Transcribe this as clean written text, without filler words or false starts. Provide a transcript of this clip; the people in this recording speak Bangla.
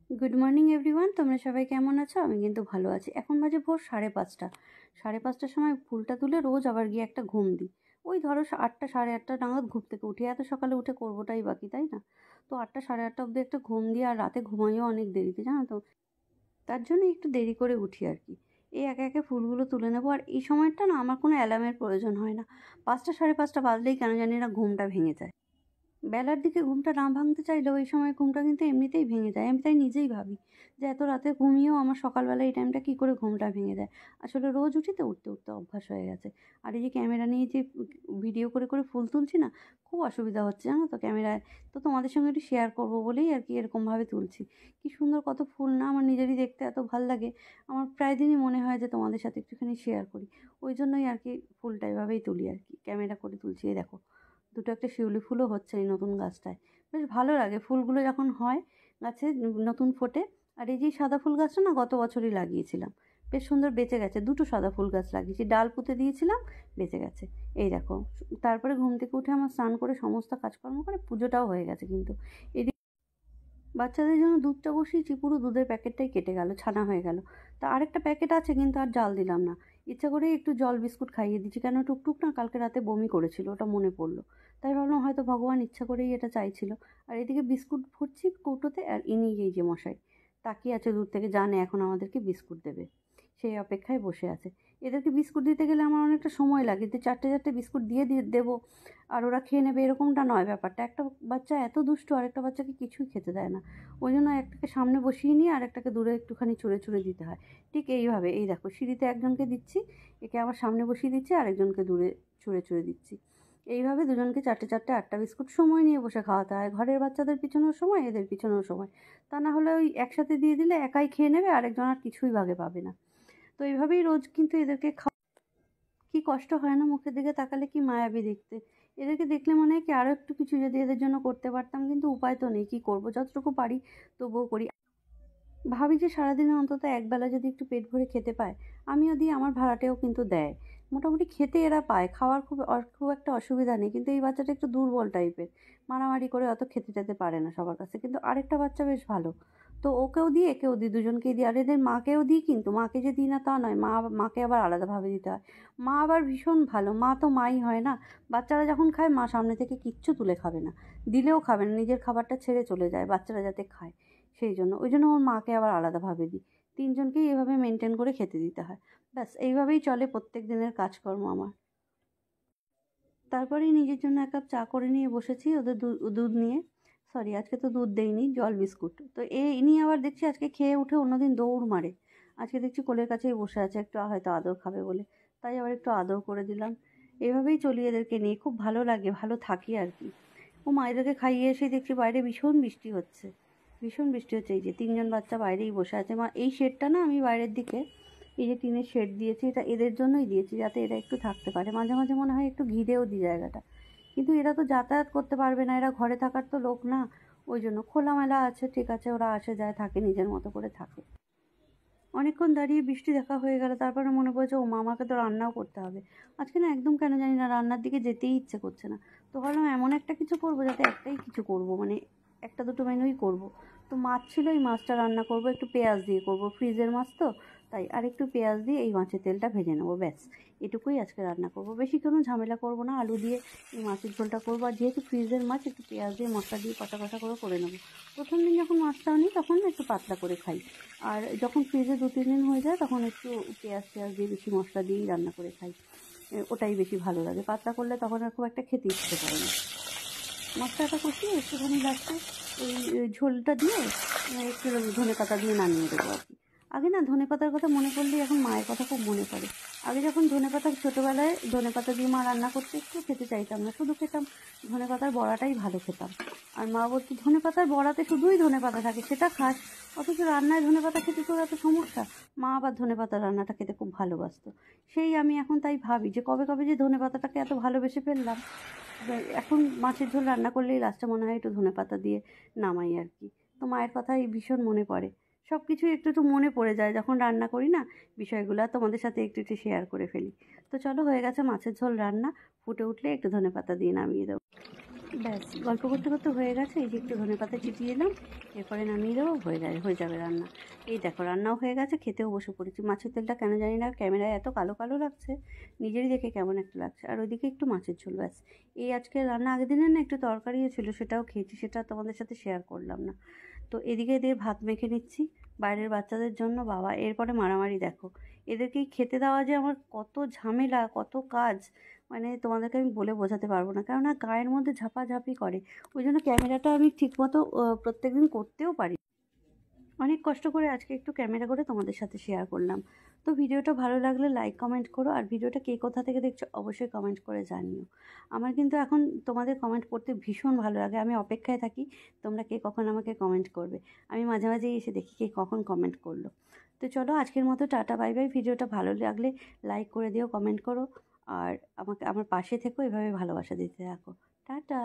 গুড মর্নিং এভরিওয়ান, তোমরা সবাই কেমন আছো? আমি কিন্তু ভালো আছি। এখন বাজে ভোর 5:30। 5:30টার সময় ফুলটা তুলে রোজ আবার গিয়ে একটা ঘুম দিই। ওই ধরো 8টা 8:30 নাগাদ ঘুম থেকে উঠি। এত সকালে উঠে করবোটাই বাকি, তাই না? তো 8টা 8:30 অবধি একটা ঘুম দিই, আর রাতে ঘুমাইও অনেক দেরিতে, জানো তো। তার জন্য একটু দেরি করে উঠি আর কি। এই একে একে ফুলগুলো তুলে নেবো, আর এই সময়টা না আমার কোনো অ্যালার্মের প্রয়োজন হয় না। 5টা 5:30 বাজলেই কেন জানি না ঘুমটা ভেঙে যায়। বেলার দিকে ঘুমটা না ভাঙতে চাইলেও এই সময় ঘুমটা কিন্তু এমনিতেই ভেঙে যায়। আমি তাই নিজেই ভাবি যে এত রাতে ঘুমিয়েও আমার সকালবেলা এই টাইমটা কী করে ঘুমটা ভেঙে যায়। আসলে রোজ উঠি তো, উঠতে উঠতে অভ্যাস হয়ে গেছে। আর এই যে ক্যামেরা নিয়ে যে ভিডিও করে করে ফুল তুলছি না, খুব অসুবিধা হচ্ছে জানো তো ক্যামেরায়। তো তোমাদের সঙ্গে একটু শেয়ার করবো বলেই আর কি এরকমভাবে তুলছি। কি সুন্দর কত ফুল না, আমার নিজেরই দেখতে এত ভাল লাগে। আমার প্রায় দিনই মনে হয় যে তোমাদের সাথে একটুখানি শেয়ার করি। ওই জন্যই আর কি ফুলটা এভাবেই তুলি আর কি, ক্যামেরা করে তুলছি। এই দেখো, দুটো একটা শিউলি ফুলও হচ্ছে এই নতুন গাছটায়। বেশ ভালো লাগে ফুলগুলো যখন হয় গাছে, নতুন ফোটে। আর এই যে সাদা ফুল গাছটা না গত বছরই লাগিয়েছিলাম, বেশ সুন্দর বেঁচে গেছে। দুটো সাদা ফুল গাছ লাগিয়েছি, ডাল পুঁতে দিয়েছিলাম, বেঁচে গেছে। এই দেখো, তারপরে ঘুম থেকে উঠে আমার স্নান করে সমস্ত কাজকর্ম করে পুজোটাও হয়ে গেছে কিন্তু। বাচ্চাদের জন্য দুধটা বসিয়েছি, পুরো দুধের প্যাকেটটাই কেটে গেল, ছানা হয়ে গেল। তা আরেকটা প্যাকেট আছে কিন্তু আর জাল দিলাম না। ইচ্ছা করেই একটু জল বিস্কুট খাইয়ে দিচ্ছি, কেন টুকটুক না কালকে রাতে বমি করেছিল, ওটা মনে পড়লো। তাই ভাবলাম হয়তো ভগবান ইচ্ছা করেই এটা চাইছিল। আর এদিকে বিস্কুট ভরছি কৌটোতে, আর ইনি এই যে মশাই তাকিয়ে আছে দূর থেকে, জানে এখন আমাদেরকে বিস্কুট দেবে, সেই অপেক্ষায় বসে আছে। এদেরকে বিস্কুট দিতে গেলে আমার অনেকটা সময় লাগে, যে চারটে চারটে বিস্কুট দিয়ে দেবো আর ওরা খেয়ে নেবে এরকমটা নয় ব্যাপারটা। একটা বাচ্চা এত দুষ্টু, আরেকটা বাচ্চাকে কিছুই খেতে দেয় না। ওই জন্য একটাকে সামনে বসিয়ে নিয়ে আর একটাকে দূরে একটুখানি চুড়ে চুড়ে দিতে হয়। ঠিক এইভাবে, এই দেখো সিঁড়িতে একজনকে দিচ্ছি, একে আবার সামনে বসিয়ে দিচ্ছি, আরেকজনকে দূরে চুড়ে চুড়ে দিচ্ছি। এইভাবে দুজনকে চারটে চারটে 8টা বিস্কুট সময় নিয়ে বসে খাওয়াতে হয়। ঘরের বাচ্চাদের পিছনেও সময়, এদের পিছনেও সময়। তা না হলে ওই একসাথে দিয়ে দিলে একাই খেয়ে নেবে, আরেকজন আর কিছুই ভাগে পাবে না। তো এইভাবেই রোজ কিন্তু এদেরকে কি কষ্ট হয় না মুখের দিকে তাকালে, কি মায়াবী দেখতে। এদেরকে দেখলে মনে হয় কি আরও একটু কিছু যদি এদের জন্য করতে পারতাম, কিন্তু উপায় তো নেই, কী করবো, যতটুকু পারি তবুও করি। ভাবি যে সারাদিনে অন্তত একবেলা যদি একটু পেট ভরে খেতে পায়, আমিও দিই, আমার ভাড়াটেও কিন্তু দেয়। মোটামুটি খেতে এরা পায়, খাওয়ার খুব একটা অসুবিধা নেই। কিন্তু এই বাচ্চাটা একটু দুর্বল টাইপের, মারামারি করে অত খেতে টেতে পারে না সবার কাছে। কিন্তু আরেকটা বাচ্চা বেশ ভালো, তো ওকেও দিই একেও দিই, দুজনকেই দিই। আর এদের মাকেও দিই, কিন্তু মাকে যে দিই না তা নয়, মাকে আবার আলাদাভাবে দিতে হয়। মা আবার ভীষণ ভালো, মা তো মাই হয় না। বাচ্চারা যখন খায় মা সামনে থেকে কিচ্ছু তুলে খাবে না, দিলেও খাবে না, নিজের খাবারটা ছেড়ে চলে যায় বাচ্চারা যাতে খায়। সেই জন্য ওই জন্য ওর মাকে আবার আলাদাভাবে দিই। তিনজনকেই এভাবে মেনটেন করে খেতে দিতে হয়। ব্যাস এইভাবেই চলে প্রত্যেক দিনের কাজকর্ম আমার। তারপরেই নিজের জন্য 1 কাপ চা করে নিয়ে বসেছি, ওদের দুধ নিয়ে। সরি, আজকে তো দুধ দেইনি, জল বিস্কুট। তো ইনি আবার দেখছি আজকে খেয়ে উঠে অন্যদিন দৌড় মারে, আজকে দেখছি কোলের কাছেই বসে আছে, একটু হয়তো আদর খাবে বলে। তাই আবার একটু আদর করে দিলাম। এভাবেই চলি এদেরকে নিয়ে, খুব ভালো লাগে, ভালো থাকি আর কি। ও মা, এদেরকে খাইয়ে এসে দেখছি বাইরে ভীষণ বৃষ্টি হচ্ছে, ভীষণ বৃষ্টি হচ্ছে। এই যে 3জন বাচ্চা বাইরেই বসে আছে। মা, এই শেডটা না আমি বাইরের দিকে, এই যে টিনের শেড দিয়েছি, এটা এদের জন্যই দিয়েছি, যাতে এরা একটু থাকতে পারে। মাঝে মাঝে মনে হয় একটু ঘিরেও দিই জায়গাটা, কিন্তু এরা তো যাতায়াত করতে পারবে না, এরা ঘরে থাকার তো লোক না। ওই জন্য খোলামেলা আছে, ঠিক আছে, ওরা আসে যায়, থাকে, নিজের মতো করে থাকে। অনেকক্ষণ দাঁড়িয়ে বৃষ্টি দেখা হয়ে গেল, তারপরে মনে পড়েছে ও মা, আমাকে তো রান্নাও করতে হবে। আজকে না একদম কেন জানি না রান্নার দিকে যেতেই ইচ্ছে করছে না। তো ভাবলাম এমন একটা কিছু করবো যাতে একটাই কিছু করবো, মানে একটা দুটো মেনুই করবো। তো মাছ ছিল, এই মাছটা রান্না করবো, একটু পেঁয়াজ দিয়ে করবো, ফ্রিজের মাছ তো, তাই আর একটু পেঁয়াজ দিয়ে এই মাছের তেলটা ভেজে নেবো, ব্যাস। এটুকুই আজকে রান্না করবো, বেশি কোনো ঝামেলা করবো না। আলু দিয়ে এই মাছের ঝোলটা করবো, আর যেহেতু ফ্রিজের মাছ একটু পেঁয়াজ দিয়ে মশলা দিয়ে কষা কষা করে নেবো। প্রথম দিন যখন মাছটা আনি তখন একটু পাতলা করে খাই, আর যখন ফ্রিজে 2-3 দিন হয়ে যায় তখন একটু পেঁয়াজ দিয়ে বেশি মশলা দিয়েই রান্না করে খাই। ওটাই বেশি ভালো লাগে, পাতলা করলে তখন আর খুব একটা খেতে ইচ্ছে করে না। মশলাটা কষিয়ে একটুখানি লাস্টে ওই ঝোলটা দিয়ে একটু ধনেপাতা দিয়ে নামিয়ে দেবো আর কি। আগে না ধনেপাতার কথা মনে পড়লেই এখন মায়ের কথা খুব মনে পড়ে। আগে যখন ধনেপাতা, ছোটোবেলায় ধনেপাতা দিয়ে মা রান্না করতে একটু খেতে চাইতাম না, শুধু খেতাম ধনেপাতার বড়াটাই ভালো খেতাম। আর মা বলতো ধনেপাতার বড়াতে শুধুই ধনেপাতা থাকে, সেটা খাস, অথচ রান্নায় ধনেপাতা খেতে তোর এত সমস্যা। মা আবার ধনেপাতার রান্নাটা খেতে খুব ভালোবাসতো। সেই আমি এখন তাই ভাবি যে কবে কবে যে ধনেপাতাটাকে এত ভালোবেসে ফেললাম। এখন মাছের ঝোল রান্না করলেই লাস্টে মনে হয় একটু ধনেপাতা দিয়ে নামাই আর কি। তো মায়ের কথাই ভীষণ মনে পড়ে, সব কিছুই একটু একটু মনে পড়ে যায় যখন রান্না করি না, বিষয়গুলো তোমাদের সাথে একটু একটু শেয়ার করে ফেলি। তো চলো, হয়ে গেছে মাছের ঝোল রান্না, ফুটে উঠলে একটু ধনেপাতা দিয়ে নামিয়ে দেবো। ব্যাস গল্প করতে করতে হয়ে গেছে। এই যে একটু ধনেপাতা চিটিয়ে দিলাম, এরপরে নামিয়ে দেবো, হয়ে যাবে রান্না। এই দেখো রান্নাও হয়ে গেছে, খেতেও বসে পড়েছি। মাছের তেলটা কেন জানি না ক্যামেরায় এত কালো কালো লাগছে, নিজেরই দেখে কেমন একটা লাগছে। আর ওইদিকে একটু মাছের ঝোল, ব্যাস। এই আজকে রান্না, আগের দিনের না একটু তরকারিও ছিল, সেটাও খেয়েছি, সেটা তোমাদের সাথে শেয়ার করলাম না। তো এদিকে দিয়ে ভাত মেখে নিচ্ছি বাইরের বাচ্চাদের জন্য। বাবা এরপরে মারামারি দেখো, এদেরকেই খেতে দেওয়া যে আমার কত ঝামেলা, কত কাজ, মানে তোমাদেরকে আমি বলে বোঝাতে পারবো না। কেননা গায়ের মধ্যে ঝাপাঝাপি করে, ওই জন্য ক্যামেরাটা আমি ঠিকমতো প্রত্যেকদিন করতেও পারি। অনেক কষ্ট করে আজকে একটু ক্যামেরা করে তোমাদের সাথে শেয়ার করলাম। তো ভিডিওটা ভালো লাগলে লাইক কমেন্ট করো, আর ভিডিওটা কে কোথা থেকে দেখছো অবশ্যই কমেন্ট করে জানিও। আমার কিন্তু এখন তোমাদের কমেন্ট পড়তে ভীষণ ভালো লাগে, আমি অপেক্ষায় থাকি তোমরা কে কখন আমাকে কমেন্ট করবে। আমি মাঝে মাঝেই এসে দেখি কে কখন কমেন্ট করলো। তো চলো আজকের মতো টাটা বাই বাই। ভিডিওটা ভালো লাগলে লাইক করে দিও, কমেন্ট করো, আর আমাকে আমার পাশে থেকো, এভাবে ভালোবাসা দিতে থাকো। টাটা।